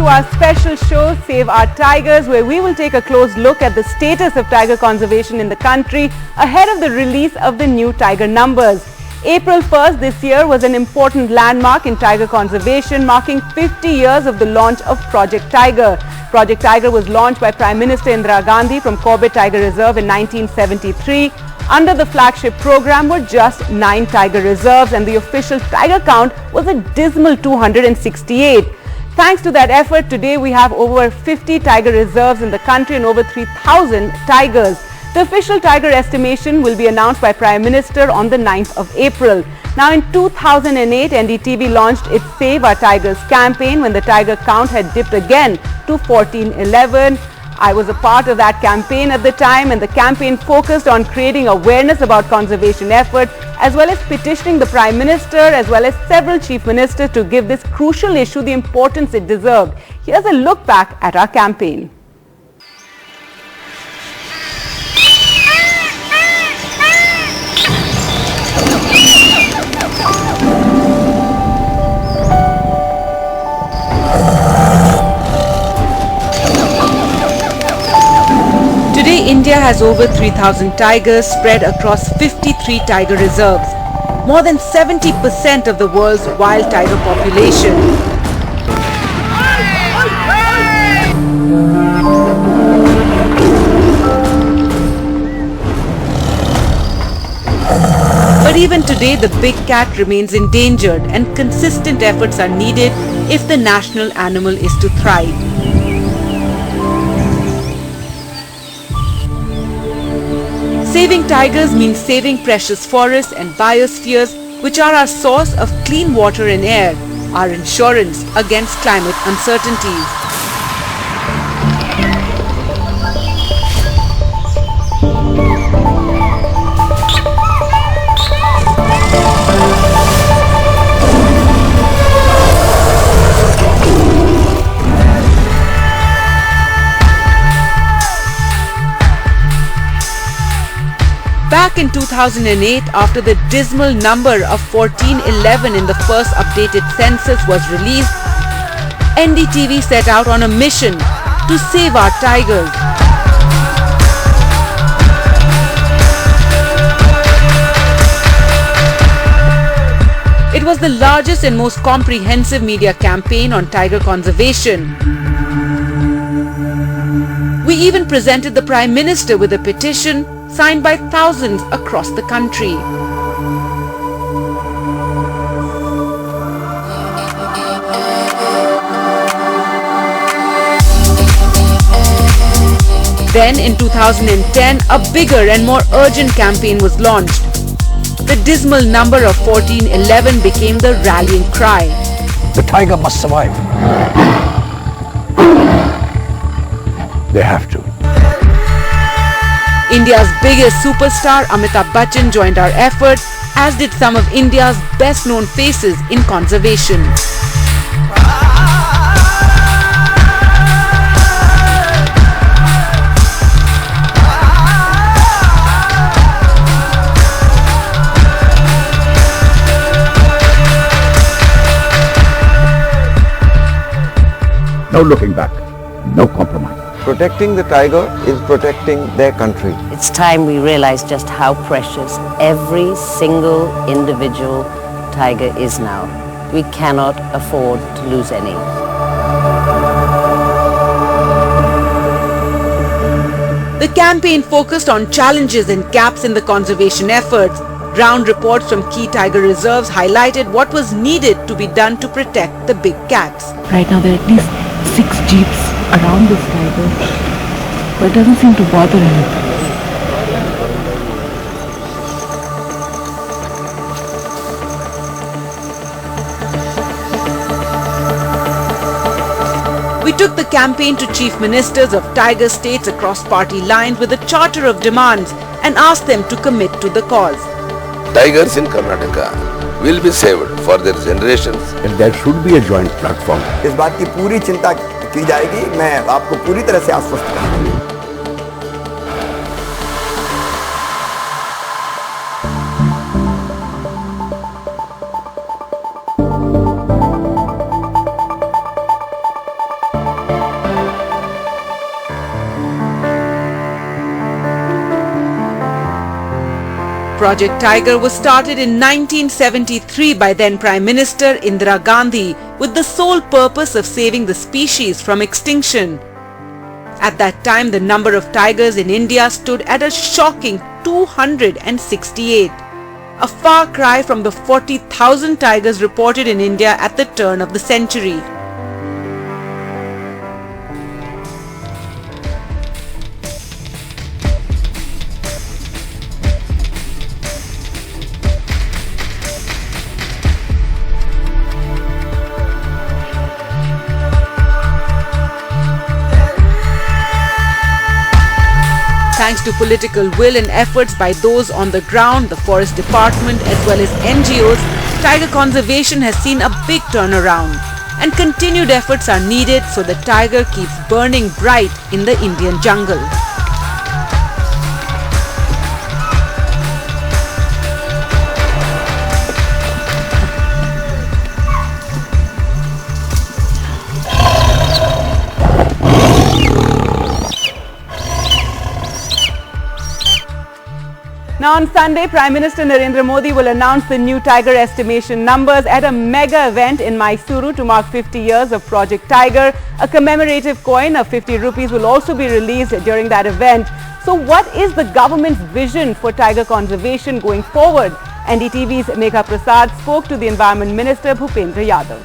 to our special show, Save Our Tigers, where we will take a close look at the status of tiger conservation in the country ahead of the release of the new tiger numbers. April 1st this year was an important landmark in tiger conservation, marking 50 years of the launch of Project Tiger. Project Tiger was launched by Prime Minister Indira Gandhi from Corbett Tiger Reserve in 1973. Under the flagship program were just 9 tiger reserves, and the official tiger count was a dismal 268. Thanks to that effort, today we have over 50 tiger reserves in the country and over 3,000 tigers. The official tiger estimation will be announced by Prime Minister on the 9th of April. Now, in 2008, NDTV launched its Save Our Tigers campaign when the tiger count had dipped again to 1411. I was a part of that campaign at the time, and the campaign focused on creating awareness about conservation efforts as well as petitioning the Prime Minister as well as several Chief Ministers to give this crucial issue the importance it deserved. Here's a look back at our campaign. Today, India has over 3,000 tigers spread across 53 tiger reserves, more than 70% of the world's wild tiger population. But even today, the big cat remains endangered, and consistent efforts are needed if the national animal is to thrive. Saving tigers means saving precious forests and biospheres, which are our source of clean water and air, our insurance against climate uncertainties. Back in 2008, after the dismal number of 1411 in the first updated census was released, NDTV set out on a mission to save our tigers. It was the largest and most comprehensive media campaign on tiger conservation. We even presented the Prime Minister with a petition signed by thousands across the country. Then in 2010, a bigger and more urgent campaign was launched. The dismal number of 1411 became the rallying cry. The tiger must survive. They have to. India's biggest superstar Amitabh Bachchan joined our effort, as did some of India's best known faces in conservation. No looking back, no compromise. Protecting the tiger is protecting their country. It's time we realize just how precious every single individual tiger is now. We cannot afford to lose any. The campaign focused on challenges and gaps in the conservation efforts. Ground reports from key tiger reserves highlighted what was needed to be done to protect the big cats. Right now there are at least 6 jeeps around this tiger, but it doesn't seem to bother him. We took the campaign to chief ministers of tiger states across party lines with a charter of demands and asked them to commit to the cause. Tigers in Karnataka will be saved for their generations. And there should be a joint platform. इस बात की पूरी चिंता की जाएगी. मैं आपको पूरी तरह से आश्वस्त करता हूं. Project Tiger was started in 1973 by then Prime Minister Indira Gandhi with the sole purpose of saving the species from extinction. At that time, the number of tigers in India stood at a shocking 268, a far cry from the 40,000 tigers reported in India at the turn of the century. Thanks to political will and efforts by those on the ground, the Forest Department as well as NGOs, tiger conservation has seen a big turnaround. And continued efforts are needed so the tiger keeps burning bright in the Indian jungle. Now on Sunday, Prime Minister Narendra Modi will announce the new tiger estimation numbers at a mega event in Mysuru to mark 50 years of Project Tiger. A commemorative coin of 50 rupees will also be released during that event. So what is the government's vision for tiger conservation going forward? NDTV's Megha Prasad spoke to the Environment Minister Bhupendra Yadav.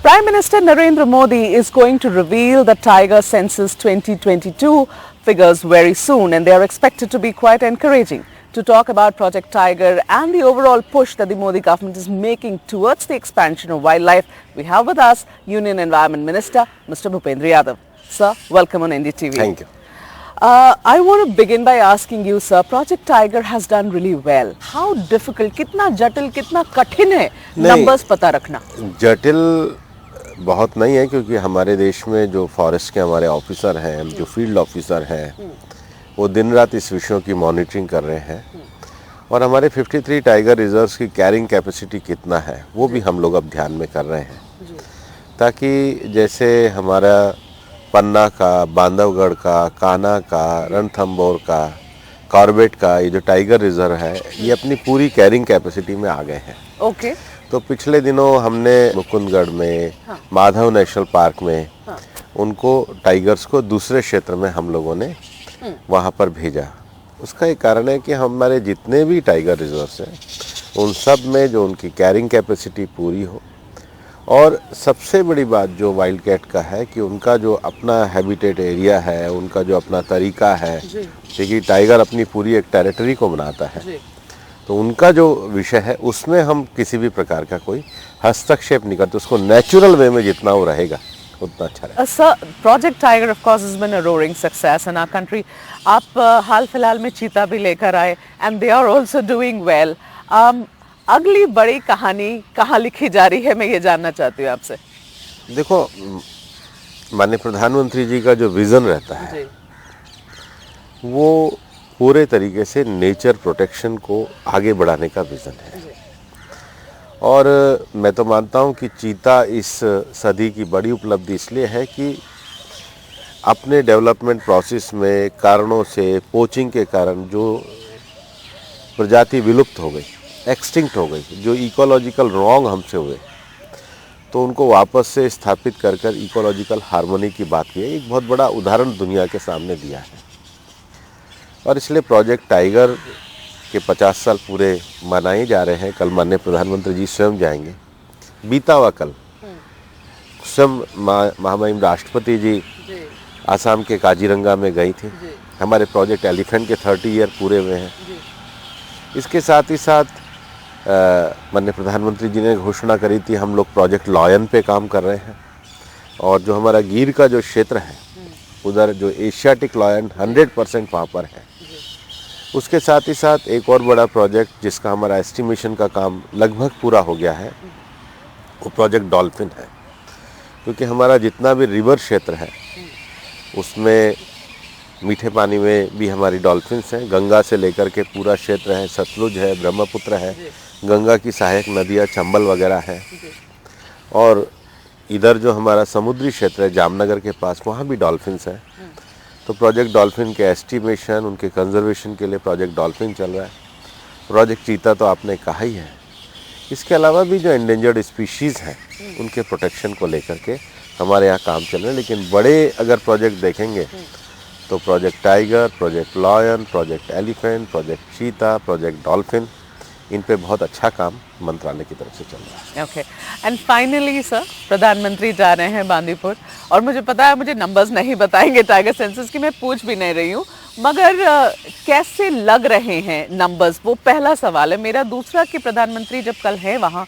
Prime Minister Narendra Modi is going to reveal the Tiger Census 2022 figures very soon, and they are expected to be quite encouraging. To talk about Project Tiger and the overall push that the Modi government is making towards the expansion of wildlife, we have with us Union Environment Minister Mr. Bhupendra Yadav. Sir, welcome on NDTV. Thank you. I want to begin by asking you, sir, Project Tiger has done really well. How difficult, कितना जटिल, कितना कठिन है numbers पता रखना? जटिल बहुत नहीं है, क्योंकि हमारे देश में जो फॉरेस्ट के हमारे ऑफिसर हैं, जो फील्ड ऑफिसर हैं, वो दिन रात इस विषयों की मॉनिटरिंग कर रहे हैं। और हमारे 53 टाइगर रिजर्व्स की कैरिंग कैपेसिटी कितना है वो भी हम लोग अब ध्यान में कर रहे हैं, ताकि जैसे हमारा पन्ना का, बांधवगढ़ का, कान्हा का, रणथंभौर का, कॉर्बेट का ये जो टाइगर रिजर्व है, ये अपनी पूरी कैरिंग कैपेसिटी में आ गए हैं। ओके। तो पिछले दिनों हमने मुकुंदगढ़ में, माधव नेशनल पार्क में उनको टाइगर्स को दूसरे क्षेत्र में हम लोगों ने वहाँ पर भेजा। उसका एक कारण है कि हमारे जितने भी टाइगर रिजर्व्स हैं उन सब में जो उनकी कैरिंग कैपेसिटी पूरी हो, और सबसे बड़ी बात जो वाइल्ड कैट का है कि उनका जो अपना हैबिटेट एरिया है, उनका जो अपना तरीका है, क्योंकि टाइगर अपनी पूरी एक टेरिटरी को बनाता है, तो उनका जो विषय है उसमें हम किसी भी प्रकार का कोई हस्तक्षेप नहीं करते, उसको नेचुरल वे में जितना वो रहेगा उतना अच्छा रहेगा। Sir, Project Tiger of course has been a roaring success in our country. आप हाल फिलहाल में चीता भी लेकर आए and they are also doing well. अगली बड़ी कहानी कहाँ लिखी जा रही है, मैं ये जानना चाहती हूँ आपसे। देखो, माननीय प्रधानमंत्री जी का जो विजन रहता है वो पूरे तरीके से नेचर प्रोटेक्शन को आगे बढ़ाने का विजन है। और मैं तो मानता हूँ कि चीता इस सदी की बड़ी उपलब्धि इसलिए है कि अपने डेवलपमेंट प्रोसेस में कारणों से, पोचिंग के कारण जो प्रजाति विलुप्त हो गई, एक्सटिंक्ट हो गई, जो इकोलॉजिकल रॉन्ग हमसे हुए, तो उनको वापस से स्थापित कर कर इकोलॉजिकल हार्मनी की बात की है। एक बहुत बड़ा उदाहरण दुनिया के सामने दिया है। और इसलिए प्रोजेक्ट टाइगर के 50 साल पूरे मनाए जा रहे हैं। कल माननीय प्रधानमंत्री जी स्वयं जाएंगे। बीता हुआ कल स्वयं महामहिम राष्ट्रपति जी आसाम के काजीरंगा में गई थी। हमारे प्रोजेक्ट एलिफेंट के 30 ईयर पूरे हुए हैं। इसके साथ ही साथ माननीय प्रधानमंत्री जी ने घोषणा करी थी, हम लोग प्रोजेक्ट लॉयन पे काम कर रहे हैं। और जो हमारा गिर का जो क्षेत्र है उधर जो एशियाटिक लॉयन 100% वहाँ पर है। उसके साथ ही साथ एक और बड़ा प्रोजेक्ट जिसका हमारा एस्टिमेशन का काम लगभग पूरा हो गया है, वो प्रोजेक्ट डॉल्फिन है। क्योंकि हमारा जितना भी रिवर क्षेत्र है उसमें मीठे पानी में भी हमारी डॉल्फिन्स हैं। गंगा से लेकर के पूरा क्षेत्र है, सतलुज है, ब्रह्मपुत्र है, गंगा की सहायक नदियाँ चंबल वगैरह है। और इधर जो हमारा समुद्री क्षेत्र है जामनगर के पास, वहाँ भी डॉल्फिन्स हैं। तो प्रोजेक्ट डॉल्फिन के एस्टिमेशन, उनके कंजर्वेशन के लिए प्रोजेक्ट डॉल्फिन चल रहा है। प्रोजेक्ट चीता तो आपने कहा ही है, इसके अलावा भी जो एंडेंजर्ड स्पीशीज़ हैं उनके प्रोटेक्शन को लेकर के हमारे यहाँ काम चल रहे हैं। लेकिन बड़े अगर प्रोजेक्ट देखेंगे तो project tiger, project lion, project elephant, project चीता, प्रोजेक्ट डॉल्फिन, इन पे बहुत अच्छा काम मंत्रालय की तरफ से चल रहा है। ओके, एंड फाइनली सर, प्रधानमंत्री जा रहे हैं बांदीपुर, और मुझे पता है मुझे नंबर्स नहीं बताएंगे टाइगर सेंसस की, मैं पूछ भी नहीं रही हूँ, मगर कैसे लग रहे हैं नंबर्स, वो पहला सवाल है मेरा। दूसरा कि प्रधानमंत्री जब कल है वहाँ,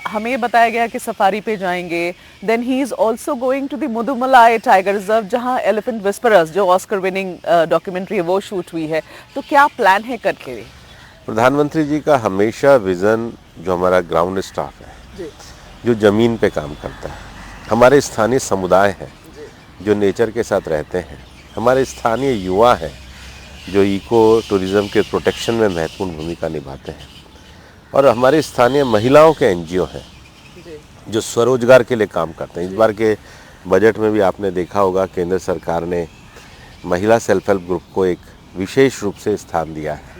हमें ये बताया गया कि सफारी पे जाएंगे, then he is also going to the Mudumalai tiger reserve जहाँ एलिफेंट विस्परर्स जो ऑस्कर विनिंग डॉक्यूमेंट्री है वो शूट हुई है, तो क्या प्लान है करके? प्रधानमंत्री जी का हमेशा विज़न, जो हमारा ग्राउंड स्टाफ है जो ज़मीन पे काम करता है, हमारे स्थानीय समुदाय हैं जो नेचर के साथ रहते हैं, हमारे स्थानीय युवा हैं जो इको टूरिज़्म के प्रोटेक्शन में महत्वपूर्ण भूमिका निभाते हैं, और हमारे स्थानीय महिलाओं के एनजीओ हैं जो स्वरोजगार के लिए काम करते हैं। इस बार के बजट में भी आपने देखा होगा केंद्र सरकार ने महिला सेल्फ हेल्प ग्रुप को एक विशेष रूप से स्थान दिया है।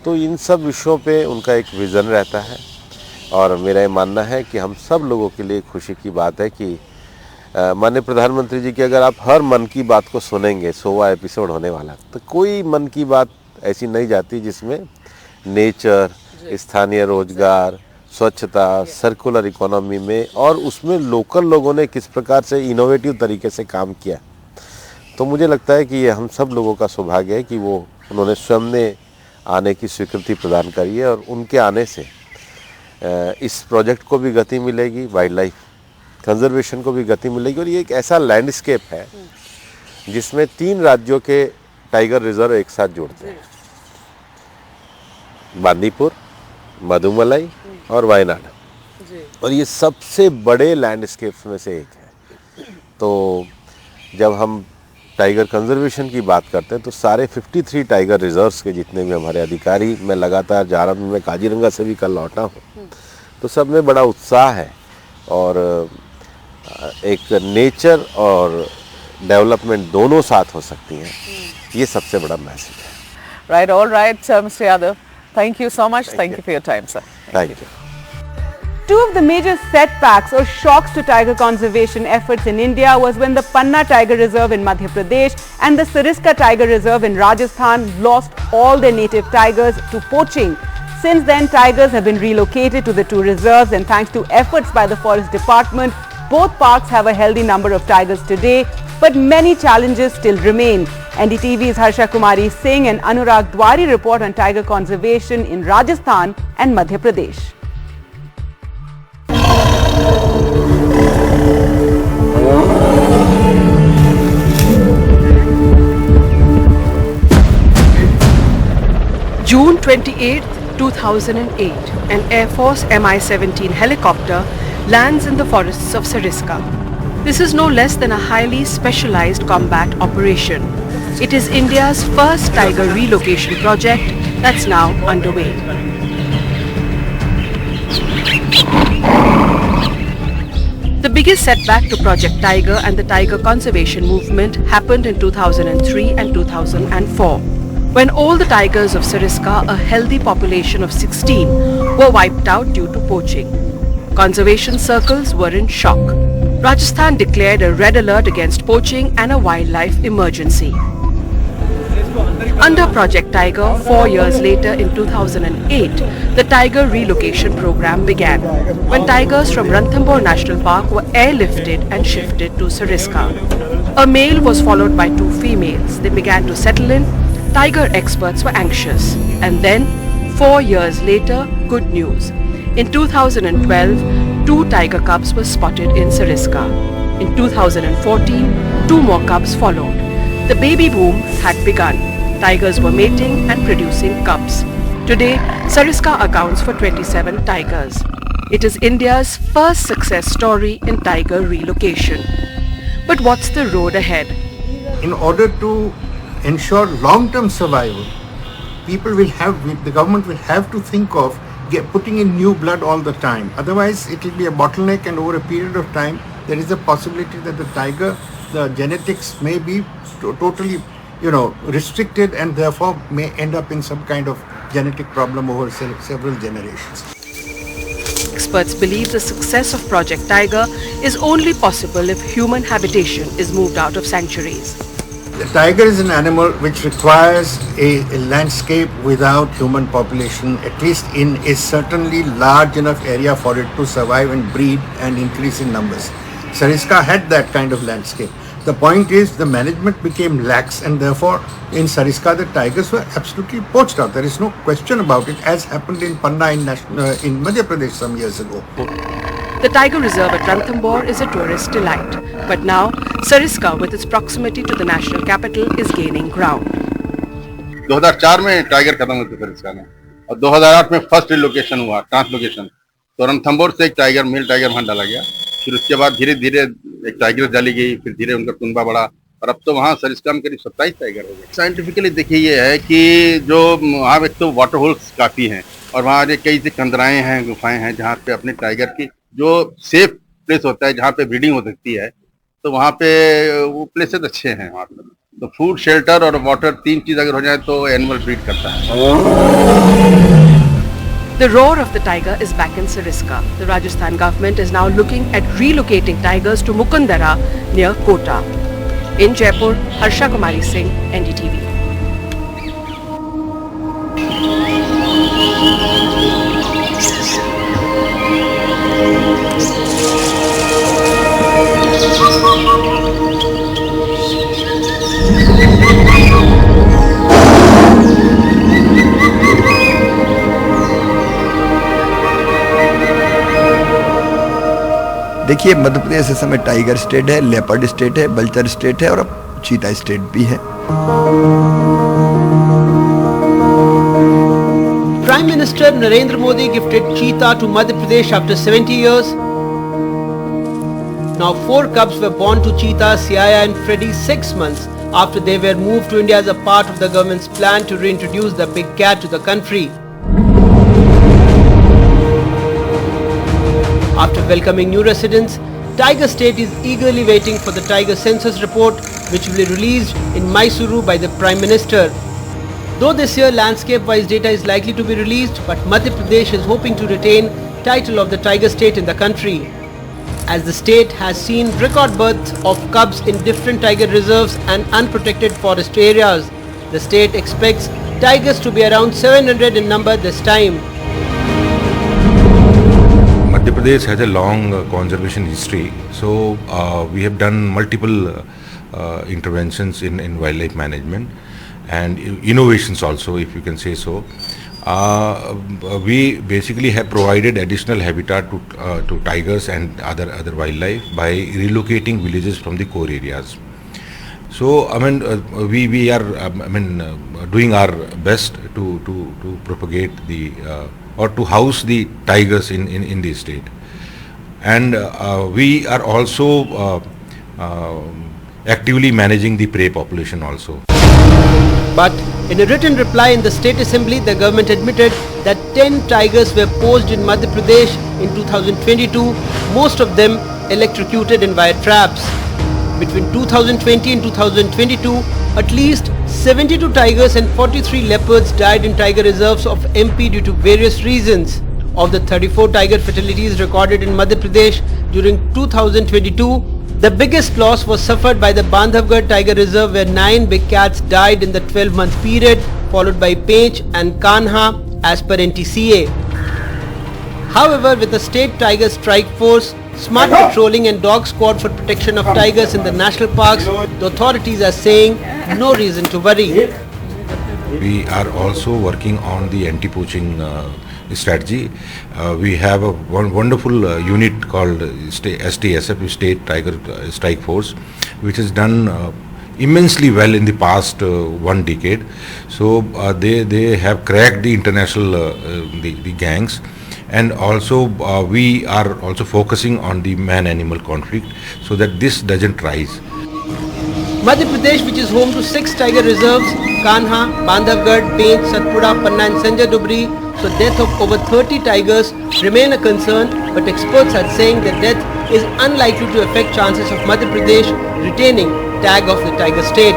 तो इन सब विषयों पे उनका एक विज़न रहता है, और मेरा ये मानना है कि हम सब लोगों के लिए खुशी की बात है कि माननीय प्रधानमंत्री जी की अगर आप हर मन की बात को सुनेंगे, 100वां एपिसोड होने वाला, तो कोई मन की बात ऐसी नहीं जाती जिसमें नेचर, स्थानीय रोजगार, स्वच्छता, सर्कुलर इकोनॉमी में, और उसमें लोकल लोगों ने किस प्रकार से इनोवेटिव तरीके से काम किया। तो मुझे लगता है कि ये हम सब लोगों का सौभाग्य है कि वो उन्होंने स्वयं ने आने की स्वीकृति प्रदान करी है, और उनके आने से इस प्रोजेक्ट को भी गति मिलेगी, वाइल्ड लाइफ कंजर्वेशन को भी गति मिलेगी, और ये एक ऐसा लैंडस्केप है जिसमें 3 राज्यों के टाइगर रिजर्व एक साथ जुड़ते हैं, बांदीपुर, मधुमलाई और वायनाड, और ये सबसे बड़े लैंडस्केप्स में से एक है। तो जब हम टाइगर कंजर्वेशन की बात करते हैं तो सारे 53 टाइगर रिजर्व्स के जितने भी हमारे अधिकारी, मैं लगातार जा रहा हूँ, मैं काजीरंगा से भी कल लौटा हूँ, तो सब में बड़ा उत्साह है, और एक नेचर और डेवलपमेंट दोनों साथ हो सकती हैं, ये सबसे बड़ा मैसेज है। Right, all right mister Yadav, thank you so much, thank you for your time sir. Thank you. Two of the major setbacks or shocks to tiger conservation efforts in India was when the Panna Tiger Reserve in Madhya Pradesh and the Sariska Tiger Reserve in Rajasthan lost all their native tigers to poaching. Since then, tigers have been relocated to the 2 reserves, and thanks to efforts by the Forest Department, both parks have a healthy number of tigers today, but many challenges still remain. NDTV's Harsha Kumari Singh and Anurag Dwari report on tiger conservation in Rajasthan and Madhya Pradesh. June 28, 2008, an Air Force Mi-17 helicopter lands in the forests of Sariska. This is no less than a highly specialized combat operation. It is India's first tiger relocation project that's now underway. The biggest setback to Project Tiger and the tiger conservation movement happened in 2003 and 2004. When all the tigers of Sariska, a healthy population of 16, were wiped out due to poaching. Conservation circles were in shock. Rajasthan declared a red alert against poaching and a wildlife emergency. Under Project Tiger, 4 years later in 2008, the Tiger Relocation Program began, when tigers from Ranthambore National Park were airlifted and shifted to Sariska. A male was followed by 2 females. They began to settle in. Tiger experts were anxious. And then, 4 years later, good news. In 2012, 2 tiger cubs were spotted in Sariska. In 2014, 2 more cubs followed. The baby boom had begun. Tigers were mating and producing cubs. Today, Sariska accounts for 27 tigers. It is India's first success story in tiger relocation. But what's the road ahead? In order to ensure long-term survival, the government will have to think of putting in new blood all the time. Otherwise, it will be a bottleneck, and over a period of time, there is a possibility that the genetics may be totally restricted and therefore may end up in some kind of genetic problem over several generations. Experts believe the success of Project Tiger is only possible if human habitation is moved out of sanctuaries. The tiger is an animal which requires a landscape without human population, at least in a certainly large enough area for it to survive and breed and increase in numbers. Sariska had that kind of landscape. The point is the management became lax and therefore in Sariska the tigers were absolutely poached out. There is no question about it, as happened in Panna in Madhya Pradesh some years ago. The Tiger Reserve at Ranthambore is a tourist delight. But now, Sariska, with its proximity to the national capital, is gaining ground. 2004 में tiger खत्म हुए थे सरिस्का में और 2008 में first relocation हुआ, translocation. तो रणथंभौर से एक टाइगर, मेल टाइगर वहाँ डाला गया। फिर उसके बाद धीरे धीरे एक टाइगर डाली गई, फिर धीरे उनका कुनबा बढ़ा और अब तो वहाँ सरिस्का में करीब 27 टाइगर हो गए। साइंटिफिकली देखिए ये है कि जो वहाँ एक तो वाटर होल्स काफ़ी हैं और वहाँ कई से कंदराएँ हैं, गुफाएँ हैं जहाँ पे अपने टाइगर की जो सेफ प्लेस होता है, जहाँ पे ब्रीडिंग हो सकती है, तो वहाँ पे वो प्लेसेस अच्छे हैं वहाँ पे। तो फूड, शेल्टर और वाटर, तीन चीज अगर हो जाए तो एनिमल ब्रीड करता है। The roar of the tiger is back in Sariska. The Rajasthan government is now looking at relocating tigers to Mukundara near Kota. In Jaipur, Harsha Kumari Singh, NDTV. देखिए मध्य प्रदेश इस समय टाइगर स्टेट है, leopard state है, बल्चर state है और अब चीता state भी है। Prime Minister Narendra Modi gifted cheetah to Madhya Pradesh after 70 years. Now 4 cubs were born to cheetah Siaya and Freddy 6 months after they were moved to India as a part of the government's plan to reintroduce the big cat to the country. After welcoming new residents, Tiger State is eagerly waiting for the tiger census report, which will be released in Mysuru by the Prime Minister. Though this year landscape-wise data is likely to be released, but Madhya Pradesh is hoping to retain title of the Tiger State in the country. As the state has seen record births of cubs in different tiger reserves and unprotected forest areas, the state expects tigers to be around 700 in number this time. Madhya Pradesh has a long conservation history, so we have done multiple interventions in wildlife management and innovations also, if you can say so. We basically have provided additional habitat to tigers and other wildlife by relocating villages from the core areas. So I mean we are doing our best to propagate the or to house the tigers in the state, and we are also actively managing the prey population also. But in a written reply in the State Assembly, the government admitted that 10 tigers were poached in Madhya Pradesh in 2022, most of them electrocuted in wire traps. Between 2020 and 2022, at least 72 tigers and 43 leopards died in tiger reserves of MP due to various reasons. Of the 34 tiger fatalities recorded in Madhya Pradesh during 2022, the biggest loss was suffered by the Bandhavgarh Tiger Reserve, where 9 big cats died in the 12-month period, followed by Pench and Kanha as per NTCA. However, with the state tiger strike force, smart patrolling and dog squad for protection of tigers in the national parks, the authorities are saying no reason to worry. We are also working on the anti-poaching strategy. We have a wonderful unit called STSF, State Tiger Strike Force, which has done immensely well in the past 1 decade. So they have cracked the international the gangs, and also we are also focusing on the man-animal conflict so that this doesn't rise. Madhya Pradesh, which is home to 6 tiger reserves, Kanha, Bandhavgarh, Pench, Satpura, Panna and Sanjay Dubri, so death of over 30 tigers remain a concern, but experts are saying that death is unlikely to affect chances of Madhya Pradesh retaining tag of the tiger state.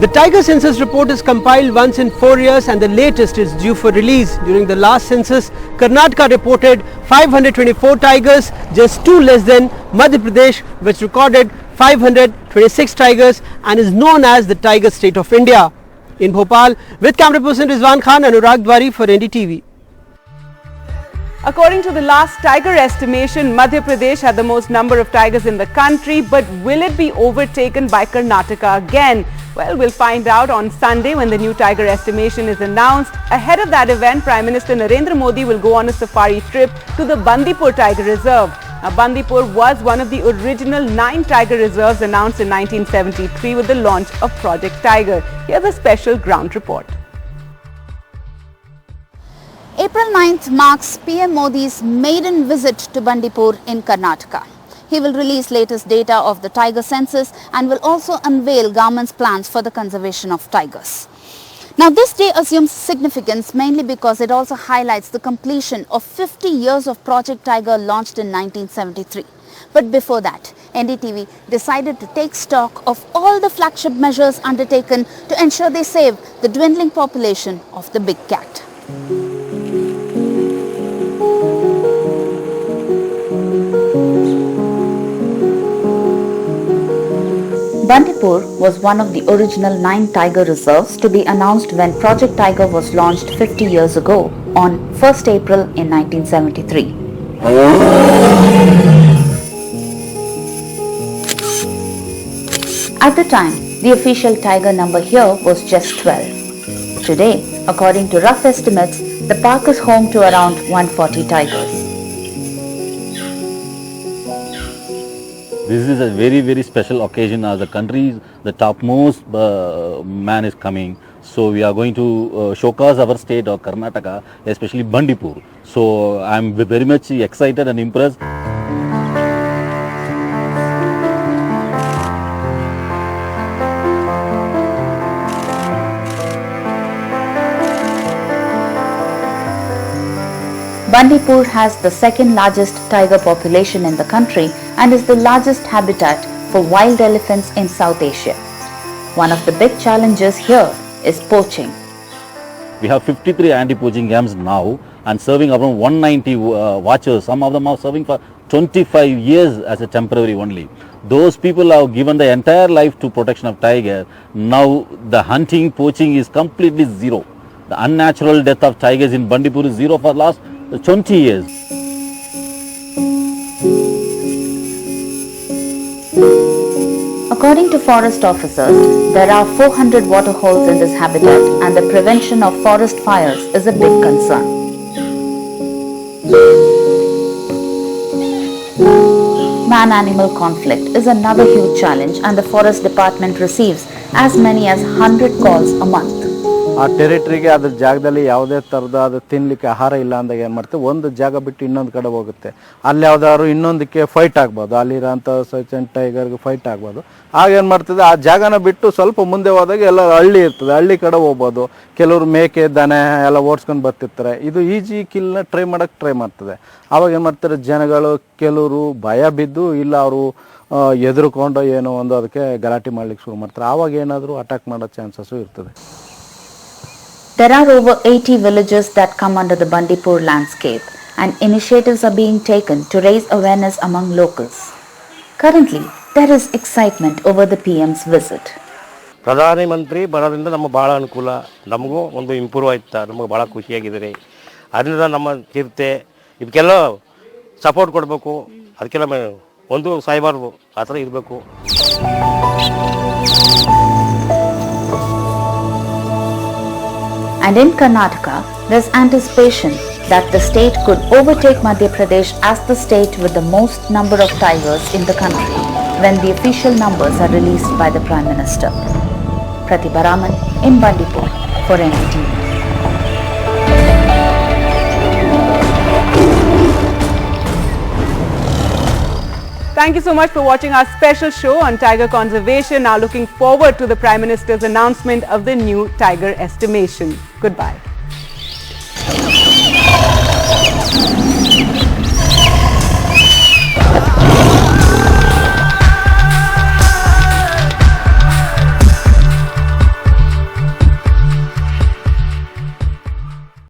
The tiger census report is compiled once in 4 years and the latest is due for release. During the last census, Karnataka reported 524 tigers, just 2 less than Madhya Pradesh, which recorded 526 tigers and is known as the tiger state of India. In Bhopal, with camera person Rizwan Khan, Anurag Dwari for NDTV. According to the last tiger estimation, Madhya Pradesh had the most number of tigers in the country, but will it be overtaken by Karnataka again? Well, we'll find out on Sunday when the new tiger estimation is announced. Ahead of that event, Prime Minister Narendra Modi will go on a safari trip to the Bandipur Tiger Reserve. Now, Bandipur was one of the original 9 tiger reserves announced in 1973 with the launch of Project Tiger. Here's a special ground report. April 9th marks PM Modi's maiden visit to Bandipur in Karnataka. He will release latest data of the tiger census and will also unveil government's plans for the conservation of tigers. Now, this day assumes significance mainly because it also highlights the completion of 50 years of Project Tiger launched in 1973. But before that, NDTV decided to take stock of all the flagship measures undertaken to ensure they save the dwindling population of the big cat. Bandipur was one of the original 9 tiger reserves to be announced when Project Tiger was launched 50 years ago on 1st April in 1973. At the time, the official tiger number here was just 12. Today, according to rough estimates, the park is home to around 140 tigers. This is a very special occasion as the country's the topmost man is coming. So we are going to showcase our state of Karnataka, especially Bandipur. So I am very much excited and impressed. Bandipur has the second largest tiger population in the country and is the largest habitat for wild elephants in South Asia. One of the big challenges here is poaching. We have 53 anti-poaching camps now and serving around 190 watchers. Some of them are serving for 25 years as a temporary only. Those people have given the entire life to protection of tiger. Now the hunting, poaching is completely zero. The unnatural death of tigers in Bandipur is zero for last 20 years. According to forest officers, there are 400 water holes in this habitat and the prevention of forest fires is a big concern. Man-animal conflict is another huge challenge and the forest department receives as many as 100 calls a month. ಆ ಟೆರಿಟರಿಗೆ ಅದ್ರ ಜಾಗದಲ್ಲಿ ಯಾವುದೇ ಥರದ ಅದು ತಿನ್ನಲಿಕ್ಕೆ ಆಹಾರ ಇಲ್ಲ ಅಂದಾಗ ಏನು ಮಾಡ್ತೇವೆ, ಒಂದು ಜಾಗ ಬಿಟ್ಟು ಇನ್ನೊಂದು ಕಡೆ ಹೋಗುತ್ತೆ. ಅಲ್ಲಿ ಯಾವ್ದಾದ್ರು ಇನ್ನೊಂದಕ್ಕೆ ಫೈಟ್ ಆಗ್ಬೋದು, ಅಲ್ಲಿರೋಂಥ ಸಚನ್ ಟೈಗರ್ಗೆ ಫೈಟ್ ಆಗ್ಬೋದು. ಆಗ ಏನು ಮಾಡ್ತದೆ, ಆ ಜಾಗನ ಬಿಟ್ಟು ಸ್ವಲ್ಪ ಮುಂದೆ ಹೋದಾಗ ಎಲ್ಲ ಹಳ್ಳಿ ಇರ್ತದೆ, ಹಳ್ಳಿ ಕಡೆ ಹೋಗ್ಬೋದು. ಕೆಲವರು ಮೇಕೆ ದನ ಎಲ್ಲ ಓಡಿಸ್ಕೊಂಡು ಬರ್ತಿರ್ತಾರೆ. ಇದು ಈಜಿ ಕಿಲ್ನ ಟ್ರೈ ಮಾಡ್ತದೆ. ಆವಾಗ ಏನು ಮಾಡ್ತಾರೆ ಜನಗಳು, ಕೆಲವರು ಭಯ ಬಿದ್ದು ಇಲ್ಲ ಅವರು ಎದುರುಕೊಂಡು ಏನೋ ಒಂದು ಅದಕ್ಕೆ ಗಲಾಟೆ ಮಾಡ್ಲಿಕ್ಕೆ ಶುರು ಮಾಡ್ತಾರೆ. ಆವಾಗ ಏನಾದರೂ ಅಟ್ಯಾಕ್ ಮಾಡೋ ಚಾನ್ಸಸ್ಸು ಇರ್ತದೆ. There are over 80 villages that come under the Bandipur landscape and initiatives are being taken to raise awareness among locals. Currently, there is excitement over the PM's visit. ಪ್ರಧಾನಿ ಮಂತ್ರಿ ಬರೋದ್ರಿಂದ ನಮಗೆ ಭಾಳ ಅನುಕೂಲ, ನಮಗೂ ಒಂದು ಇಂಪ್ರೂವ್ ಆಯ್ತಾ, ನಮಗೆ ಭಾಳ ಖುಷಿಯಾಗಿದ್ದಾರೆ. ಅದರಿಂದ ನಮ್ಮ ಚಿರತೆ ಇದಕ್ಕೆಲ್ಲ ಸಪೋರ್ಟ್ ಕೊಡಬೇಕು, ಅದಕ್ಕೆಲ್ಲ ಒಂದು ಸಾಯಬಾರ್ದು, ಆ ಥರ ಇರಬೇಕು. And in Karnataka, there's anticipation that the state could overtake Madhya Pradesh as the state with the most number of tigers in the country when the official numbers are released by the Prime Minister. Pratibha Raman in Bandipur for NDTV. Thank you so much for watching our special show on tiger conservation. Now looking forward to the Prime Minister's announcement of the new tiger estimation. Goodbye.